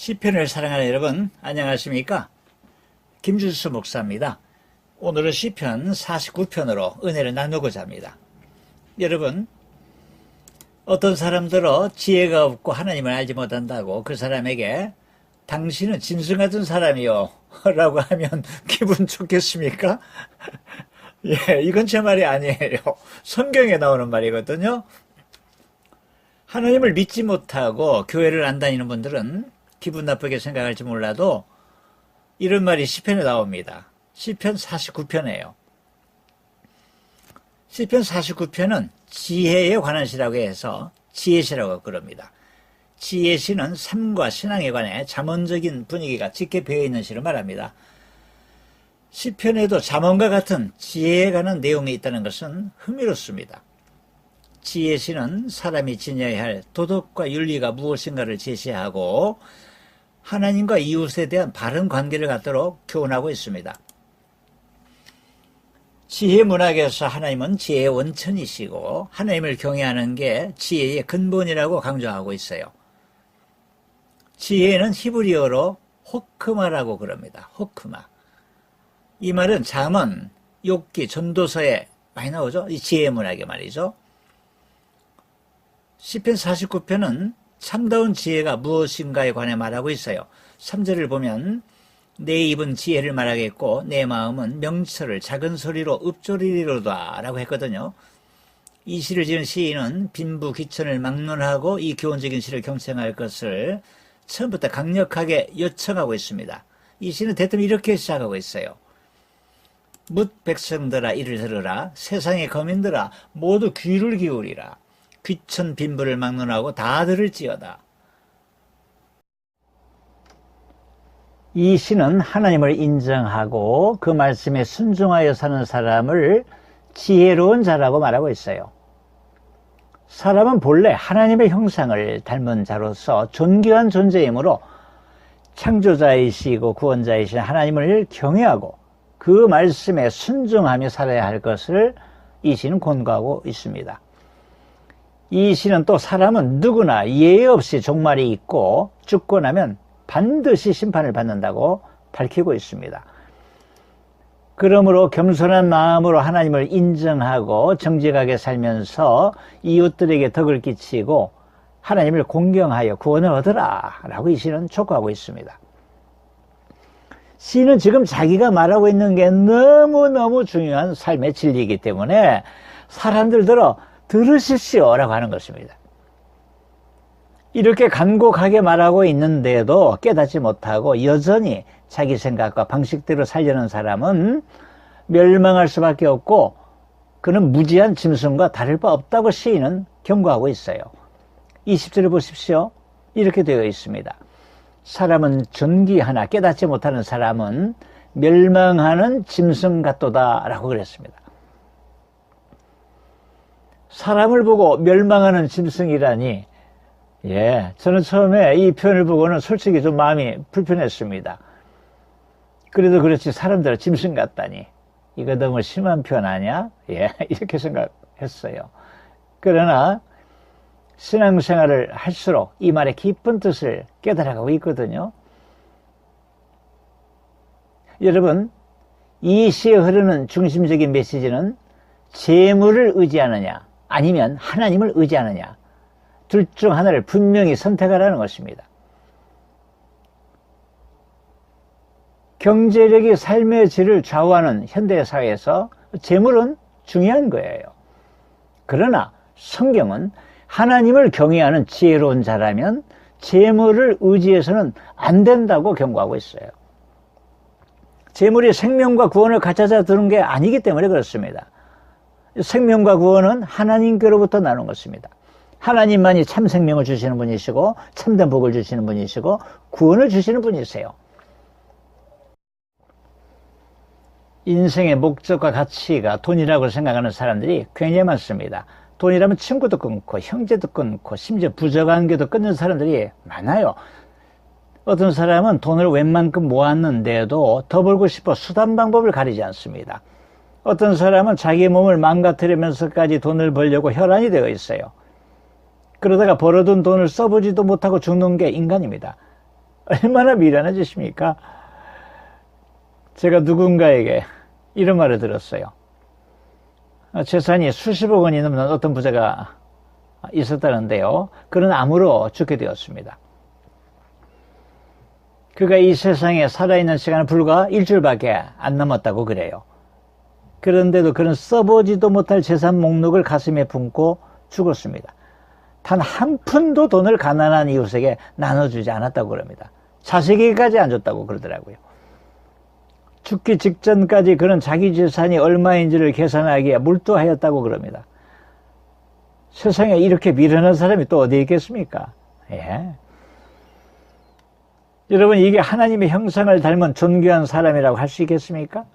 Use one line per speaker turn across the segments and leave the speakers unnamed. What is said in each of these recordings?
시편을 사랑하는 여러분, 안녕하십니까? 김준수 목사입니다. 오늘은 시편 49편으로 은혜를 나누고자 합니다. 여러분, 어떤 사람들은 지혜가 없고 하나님을 알지 못한다고 그 사람에게 당신은 짐승 같은 사람이요 라고 하면 기분 좋겠습니까? 예, 이건 제 말이 아니에요. 성경에 나오는 말이거든요. 하나님을 믿지 못하고 교회를 안 다니는 분들은 기분 나쁘게 생각할지 몰라도 이런 말이 시편에 나옵니다. 시편 49편이에요. 시편 49편은 지혜에 관한 시라고 해서 지혜시라고 그럽니다. 지혜시는 삶과 신앙에 관해 잠언적인 분위기가 짙게 배어있는 시를 말합니다. 시편에도 잠언과 같은 지혜에 관한 내용이 있다는 것은 흥미롭습니다. 지혜시는 사람이 지녀야 할 도덕과 윤리가 무엇인가를 제시하고 하나님과 이웃에 대한 바른 관계를 갖도록 교훈하고 있습니다. 지혜 문학에서 하나님은 지혜의 원천이시고 하나님을 경외하는 게 지혜의 근본이라고 강조하고 있어요. 지혜는 히브리어로 호크마라고 그럽니다. 호크마. 이 말은 잠언, 욥기, 전도서에 많이 나오죠. 이 지혜 문학의 말이죠. 시편 49편은 참다운 지혜가 무엇인가에 관해 말하고 있어요. 3절을 보면 내 입은 지혜를 말하겠고 내 마음은 명철을 작은 소리로 읊조리리로다 라고 했거든요. 이 시를 지은 시인은 빈부 귀천을 막론하고 이 교훈적인 시를 경청할 것을 처음부터 강력하게 요청하고 있습니다. 이 시는 대뜸 이렇게 시작하고 있어요. 뭇 백성들아 이를 들으라. 세상의 거민들아 모두 귀를 기울이라. 귀천 빈부를 막론하고 다 들을지어다. 이 시는 하나님을 인정하고 그 말씀에 순종하여 사는 사람을 지혜로운 자라고 말하고 있어요. 사람은 본래 하나님의 형상을 닮은 자로서 존귀한 존재이므로 창조자이시고 구원자이신 하나님을 경외하고 그 말씀에 순종하며 살아야 할 것을 이 시는 권고하고 있습니다. 이 시는 또 사람은 누구나 예외 없이 종말이 있고 죽고 나면 반드시 심판을 받는다고 밝히고 있습니다. 그러므로 겸손한 마음으로 하나님을 인정하고 정직하게 살면서 이웃들에게 덕을 끼치고 하나님을 공경하여 구원을 얻으라 라고 이 시는 촉구하고 있습니다. 시는 지금 자기가 말하고 있는 게 너무너무 중요한 삶의 진리이기 때문에 사람들들어 들으십시오 라고 하는 것입니다. 이렇게 간곡하게 말하고 있는데도 깨닫지 못하고 여전히 자기 생각과 방식대로 살려는 사람은 멸망할 수밖에 없고 그는 무지한 짐승과 다를 바 없다고 시인은 경고하고 있어요. 20절을 보십시오. 이렇게 되어 있습니다. 사람은 존귀하나 깨닫지 못하는 사람은 멸망하는 짐승 같도다 라고 그랬습니다. 사람을 보고 멸망하는 짐승이라니, 예, 저는 처음에 이 표현을 보고는 솔직히 좀 마음이 불편했습니다. 그래도 그렇지 사람들은 짐승 같다니 이거 너무 심한 표현 아니야? 예, 이렇게 생각했어요. 그러나 신앙생활을 할수록 이 말의 깊은 뜻을 깨달아가고 있거든요. 여러분, 이 시에 흐르는 중심적인 메시지는 재물을 의지하느냐 아니면 하나님을 의지하느냐 둘 중 하나를 분명히 선택하라는 것입니다. 경제력이 삶의 질을 좌우하는 현대사회에서 재물은 중요한 거예요. 그러나 성경은 하나님을 경외하는 지혜로운 자라면 재물을 의지해서는 안 된다고 경고하고 있어요. 재물이 생명과 구원을 가져다 주는 게 아니기 때문에 그렇습니다. 생명과 구원은 하나님께로부터 나는 것입니다. 하나님만이 참 생명을 주시는 분이시고 참된 복을 주시는 분이시고 구원을 주시는 분이세요. 인생의 목적과 가치가 돈이라고 생각하는 사람들이 굉장히 많습니다. 돈이라면 친구도 끊고 형제도 끊고 심지어 부적관계도 끊는 사람들이 많아요. 어떤 사람은 돈을 웬만큼 모았는데도 더 벌고 싶어 수단 방법을 가리지 않습니다. 어떤 사람은 자기 몸을 망가뜨리면서까지 돈을 벌려고 혈안이 되어 있어요. 그러다가 벌어둔 돈을 써보지도 못하고 죽는 게 인간입니다. 얼마나 미련한 짓입니까? 제가 누군가에게 이런 말을 들었어요. 재산이 수십억 원이 넘는 어떤 부자가 있었다는데요. 그는 암으로 죽게 되었습니다. 그가 이 세상에 살아있는 시간은 불과 일주일밖에 안 남았다고 그래요. 그런데도 그는 써보지도 못할 재산 목록을 가슴에 품고 죽었습니다. 단 한 푼도 돈을 가난한 이웃에게 나눠주지 않았다고 그럽니다. 자식에게까지 안 줬다고 그러더라고요. 죽기 직전까지 그는 자기 재산이 얼마인지를 계산하기에 몰두하였다고 그럽니다. 세상에 이렇게 미련한 사람이 또 어디 있겠습니까? 예. 여러분, 이게 하나님의 형상을 닮은 존귀한 사람이라고 할 수 있겠습니까?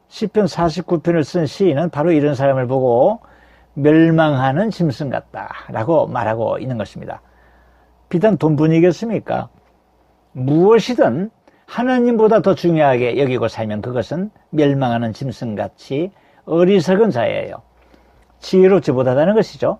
시편 49편을 쓴 시인은 바로 이런 사람을 보고 멸망하는 짐승 같다라고 말하고 있는 것입니다. 비단 돈뿐이겠습니까? 무엇이든 하나님보다 더 중요하게 여기고 살면 그것은 멸망하는 짐승같이 어리석은 자예요. 지혜롭지 못하다는 것이죠.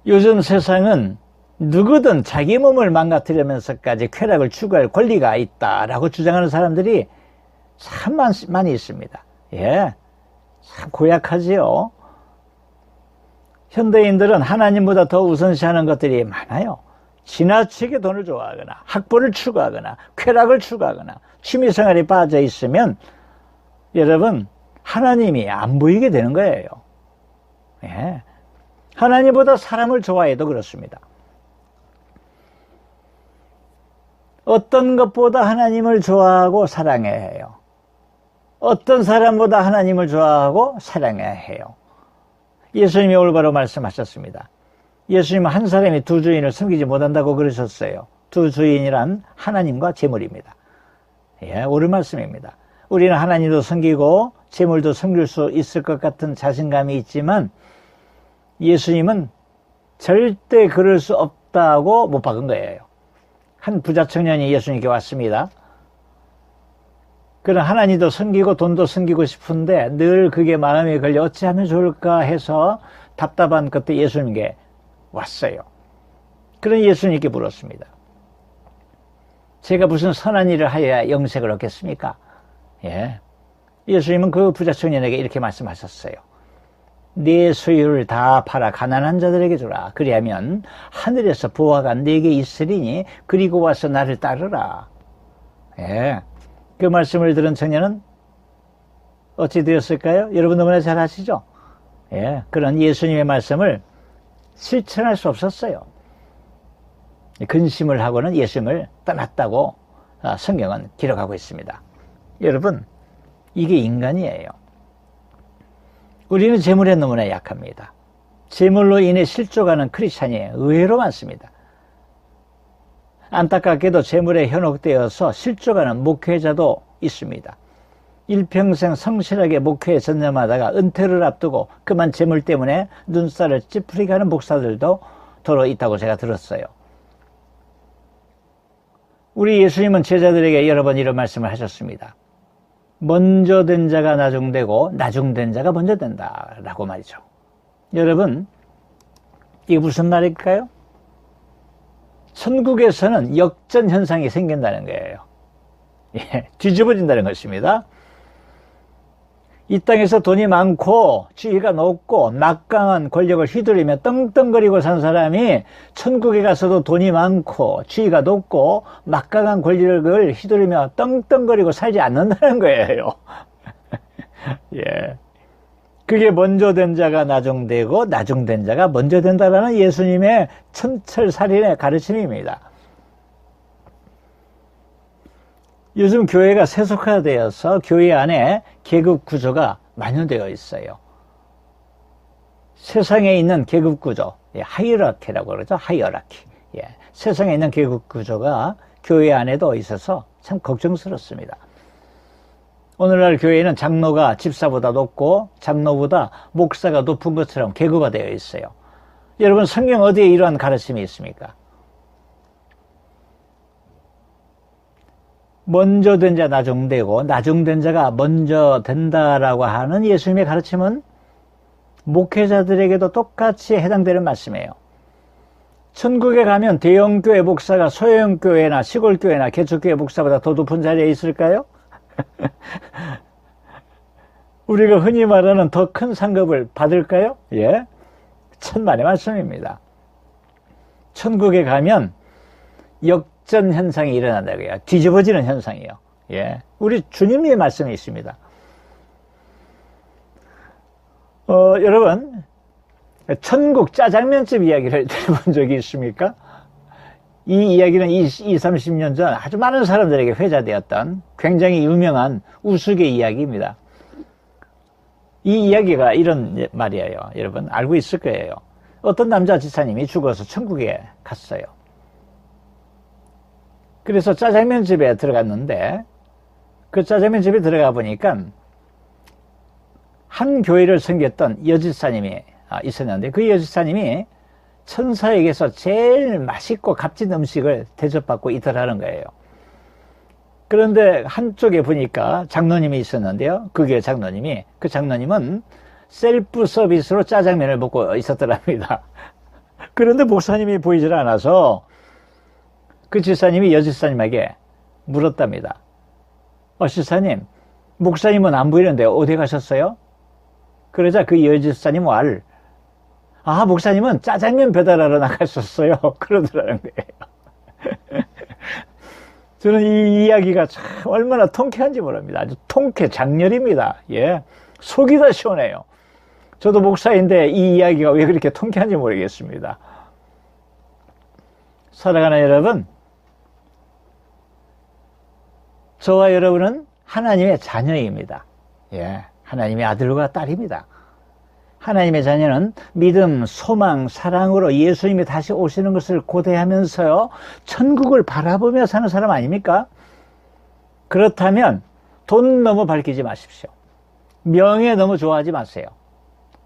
요즘 세상은 누구든 자기 몸을 망가뜨리면서까지 쾌락을 추구할 권리가 있다라고 주장하는 사람들이 참 많이 있습니다. 예, 참 고약하지요. 현대인들은 하나님보다 더 우선시하는 것들이 많아요. 지나치게 돈을 좋아하거나 학벌을 추구하거나 쾌락을 추구하거나 취미생활에 빠져 있으면 여러분, 하나님이 안 보이게 되는 거예요. 예. 하나님보다 사람을 좋아해도 그렇습니다. 어떤 것보다 하나님을 좋아하고 사랑해야 해요. 어떤 사람보다 하나님을 좋아하고 사랑해야 해요. 예수님이 올바로 말씀하셨습니다. 예수님은 한 사람이 두 주인을 섬기지 못한다고 그러셨어요. 두 주인이란 하나님과 재물입니다. 예, 옳은 말씀입니다. 우리는 하나님도 섬기고 재물도 섬길 수 있을 것 같은 자신감이 있지만 예수님은 절대 그럴 수 없다고 못 박은 거예요. 한 부자 청년이 예수님께 왔습니다. 그는 하나님도 섬기고 돈도 섬기고 싶은데 늘 그게 마음에 걸려 어찌하면 좋을까 해서 답답한 그때 예수님께 왔어요. 그런 예수님께 물었습니다. 제가 무슨 선한 일을 하여야 영생을 얻겠습니까? 예. 예수님은 그 부자 청년에게 이렇게 말씀하셨어요. 네 소유를 다 팔아 가난한 자들에게 주라. 그리하면 하늘에서 보화가 네게 있으리니 그리고 와서 나를 따르라. 예. 그 말씀을 들은 청년은 어찌 되었을까요? 여러분 너무나 잘 아시죠? 예. 그런 예수님의 말씀을 실천할 수 없었어요. 근심을 하고는 예수님을 떠났다고 성경은 기록하고 있습니다. 여러분, 이게 인간이에요. 우리는 재물에 너무나 약합니다. 재물로 인해 실족하는 크리스찬이 의외로 많습니다. 안타깝게도 재물에 현혹되어서 실족하는 목회자도 있습니다. 일평생 성실하게 목회에 전념하다가 은퇴를 앞두고 그만 재물 때문에 눈살을 찌푸리게 하는 목사들도 더러 있다고 제가 들었어요. 우리 예수님은 제자들에게 여러 번 이런 말씀을 하셨습니다. 먼저 된 자가 나중되고 나중된 자가 먼저 된다 라고 말이죠. 여러분, 이게 무슨 말일까요? 천국에서는 역전 현상이 생긴다는 거예요. 예, 뒤집어진다는 것입니다. 이 땅에서 돈이 많고 지위가 높고 막강한 권력을 휘두르며 떵떵거리고 산 사람이 천국에 가서도 돈이 많고 지위가 높고 막강한 권력을 휘두르며 떵떵거리고 살지 않는다는 거예요. 예. 그게 먼저 된 자가 나중되고 나중된 자가 먼저 된다라는 예수님의 천철살인의 가르침입니다. 요즘 교회가 세속화되어서 교회 안에 계급 구조가 만연되어 있어요. 세상에 있는 계급 구조, 하이어라키라고 그러죠. 하이어라키. 예. 세상에 있는 계급 구조가 교회 안에도 있어서 참 걱정스럽습니다. 오늘날 교회는 장로가 집사보다 높고 장로보다 목사가 높은 것처럼 계급화되어 있어요. 여러분, 성경 어디에 이러한 가르침이 있습니까? 먼저 된 자 나중되고 나중된 자가 먼저 된다라고 하는 예수님의 가르침은 목회자들에게도 똑같이 해당되는 말씀이에요. 천국에 가면 대형교회 목사가 소형교회나 시골교회나 개척교회 목사보다 더 높은 자리에 있을까요? 우리가 흔히 말하는 더 큰 상급을 받을까요? 예, 천만의 말씀입니다. 천국에 가면 역전 현상이 일어난다고요. 뒤집어지는 현상이요. 예, 우리 주님의 말씀이 있습니다. 여러분, 천국 짜장면집 이야기를 들어본 적이 있습니까? 이 이야기는 20, 30년 전 아주 많은 사람들에게 회자되었던 굉장히 유명한 우스개 이야기입니다. 이 이야기가 이런 말이에요. 여러분 알고 있을 거예요. 어떤 남자 지사님이 죽어서 천국에 갔어요. 그래서 짜장면집에 들어갔는데 그 짜장면집에 들어가 보니까 한 교회를 섬겼던 여지사님이 있었는데 그 여지사님이 천사에게서 제일 맛있고 값진 음식을 대접받고 있더라는 거예요. 그런데 한쪽에 보니까 장로님이 있었는데요. 그 교회 장로님이, 그 장로님은 셀프 서비스로 짜장면을 먹고 있었더랍니다. 그런데 목사님이 보이질 않아서 그 지사님이 여지사님에게 물었답니다. 지사님, 목사님은 안 보이는데 어디 가셨어요? 그러자 그 여지사님 목사님은 짜장면 배달하러 나갔었어요. 그러더라는 거예요. 저는 이 이야기가 참 얼마나 통쾌한지 모릅니다. 아주 통쾌, 장렬입니다. 예. 속이 다 시원해요. 저도 목사인데 이 이야기가 왜 그렇게 통쾌한지 모르겠습니다. 사랑하는 여러분, 저와 여러분은 하나님의 자녀입니다. 예. 하나님의 아들과 딸입니다. 하나님의 자녀는 믿음, 소망, 사랑으로 예수님이 다시 오시는 것을 고대하면서요, 천국을 바라보며 사는 사람 아닙니까? 그렇다면 돈 너무 밝히지 마십시오. 명예 너무 좋아하지 마세요.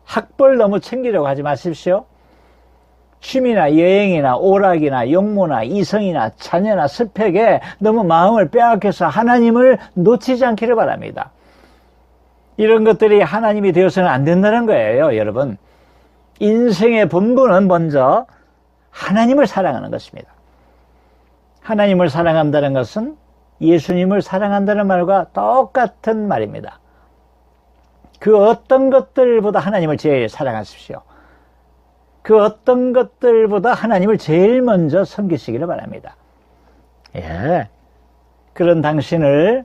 학벌 너무 챙기려고 하지 마십시오. 취미나 여행이나 오락이나 용모나 이성이나 자녀나 스펙에 너무 마음을 빼앗겨서 하나님을 놓치지 않기를 바랍니다. 이런 것들이 하나님이 되어서는 안 된다는 거예요, 여러분. 인생의 본분은 먼저 하나님을 사랑하는 것입니다. 하나님을 사랑한다는 것은 예수님을 사랑한다는 말과 똑같은 말입니다. 그 어떤 것들보다 하나님을 제일 사랑하십시오. 그 어떤 것들보다 하나님을 제일 먼저 섬기시기를 바랍니다. 예. 그런 당신을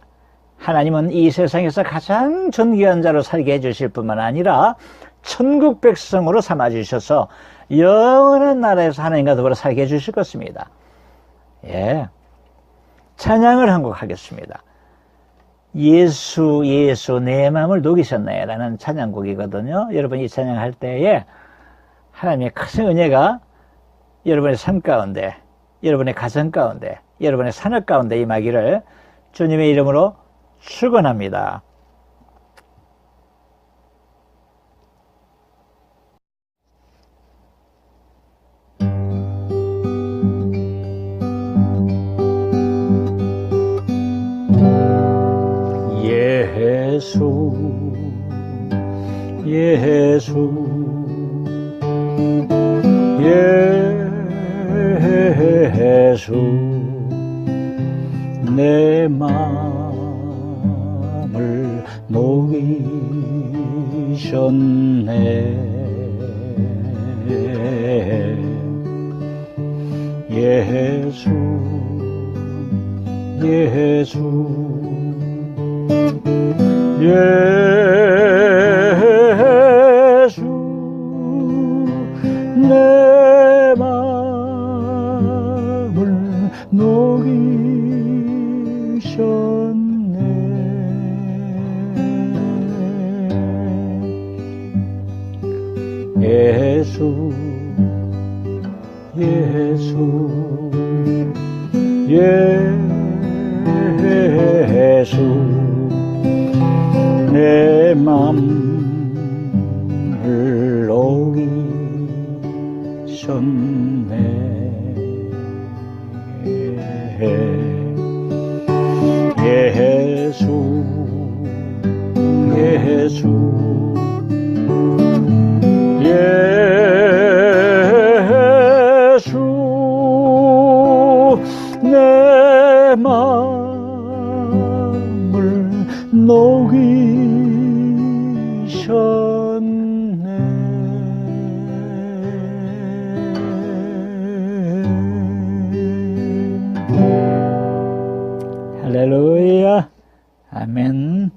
하나님은 이 세상에서 가장 존귀한 자로 살게 해주실 뿐만 아니라 천국 백성으로 삼아주셔서 영원한 나라에서 하나님과 더불어 살게 해주실 것입니다. 예. 찬양을 한 곡 하겠습니다. 예수 예수 내 마음을 녹이셨네 라는 찬양곡이거든요. 여러분 이 찬양할 때에 하나님의 큰 은혜가 여러분의 삶 가운데, 여러분의 가정 가운데, 여러분의 산업 가운데 임하기를 주님의 이름으로 축원합니다. 예수 예수 예수 내 마음을 녹이셨네. 예수 예수 예수 내 마음을 녹이셨네. 예수 예수 예수 내 맘을 녹이셨네. 예수 예수 예수 할렐루야. 아멘.